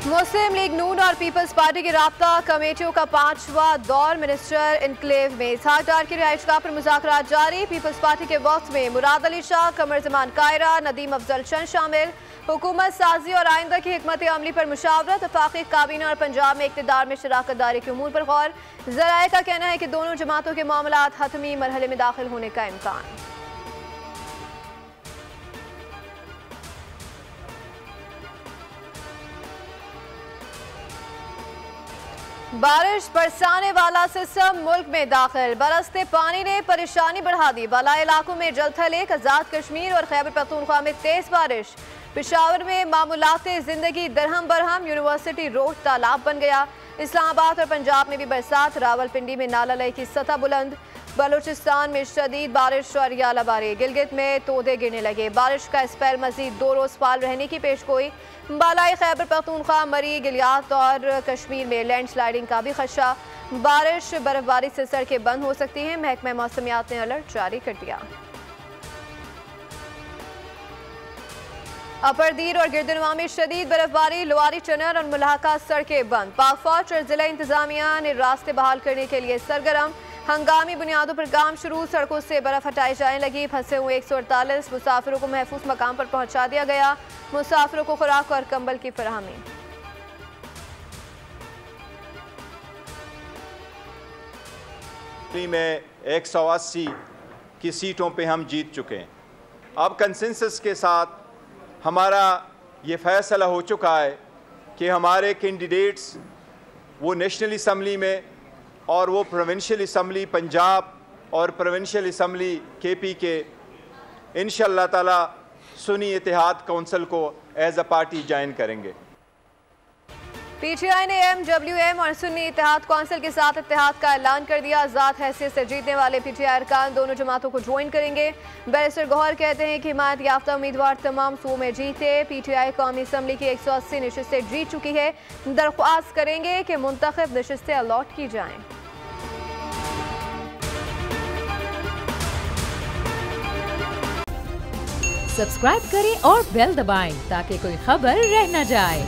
मुस्लिम league नून और peoples party की राब्ता कमेटियों का 5वां दौर मिनिस्टर इनक्लेव में इसहाक डार की रिहाइशगाह पर मुज़ाकरात जारी। पीपल्स पार्टी के वक्त में मुराद अली शाह, कमर जमान कायरा, नदीम अफजल चंद शामिल। हुकूमत साजी और आइंदा की हिकमत अमली पर मुशावरत, वफाकी काबीना और पंजाब में इक़्तिदार में शराकत दारी के उमूर पर गौर। ज़राए का कहना है कि दोनों जमातों के मामलात हतमी मरहले में दाखिल होने का इम्कान। बारिश बरसाने वाला सिस्टम मुल्क में दाखिल, बरसते पानी ने परेशानी बढ़ा दी। बाला इलाकों में जलथल, आजाद कश्मीर और खैबर पख्तूनख्वा में तेज बारिश। पेशावर में मामूलाते जिंदगी दरहम बरहम, यूनिवर्सिटी रोड तालाब बन गया। इस्लामाबाद और पंजाब में भी बरसात, रावलपिंडी में नाला लय की सतह बुलंद। बलूचिस्तान में शदीद बारिश और यालाबारी, गिलगित में तोदे गिरने लगे। बारिश का स्पेल मजीद 2 रोज फाल रहने की पेशगोई। बालाई खैबर पख्तूनख्वा, मरी, गिलियात और कश्मीर में लैंडस्लाइडिंग का भी खदशा। बारिश बर्फबारी से सड़कें बंद हो सकती हैं, महकमा मौसमियात ने अलर्ट जारी कर दिया। अपरदीर और गिरदनवा में शदीद बर्फबारी, लोआरी चनर और मुलाका सड़कें बंद। पाक फौज और जिला इंतजामिया ने रास्ते बहाल करने के लिए सरगर्म। हंगामी बुनियादों पर काम शुरू, सड़कों से बर्फ हटाई जाने लगी। फंसे हुए 148 मुसाफिरों को महफूज मकाम पर पहुंचा दिया गया। मुसाफिरों को खुराक और कंबल की फराहमी। में 180 की सीटों पे हम जीत चुके हैं। अब कंसेंसस के साथ हमारा ये फैसला हो चुका है कि हमारे कैंडिडेट्स वो नेशनल असम्बली में और वो प्रोविंशियल असम्बली पंजाब और प्रोविंशियल असम्बली केपी के इंशाअल्लाह ताला सुन्नी इत्तेहाद काउंसिल को एज अ पार्टी ज्वाइन करेंगे। पीटीआई ने MWM और सुन्नी इत्तेहाद काउंसिल के साथ इत्तेहाद का ऐलान कर दिया। आजाद हैसियत से जीतने वाले पीटीआई अरकान दोनों जमातों को ज्वाइन करेंगे। बैरिस्टर गौहर कहते हैं कि हिमायत याफ्ता उम्मीदवार तमाम सूबों में जीते। पीटीआई कौमी असम्बली की 180 नशिस्तें जीत चुकी है। दरख्वास्त करेंगे कि मुंतखब नशिस्तें अलॉट की जाएं। सब्सक्राइब करें और बेल दबाएं ताकि कोई खबर रह न जाए।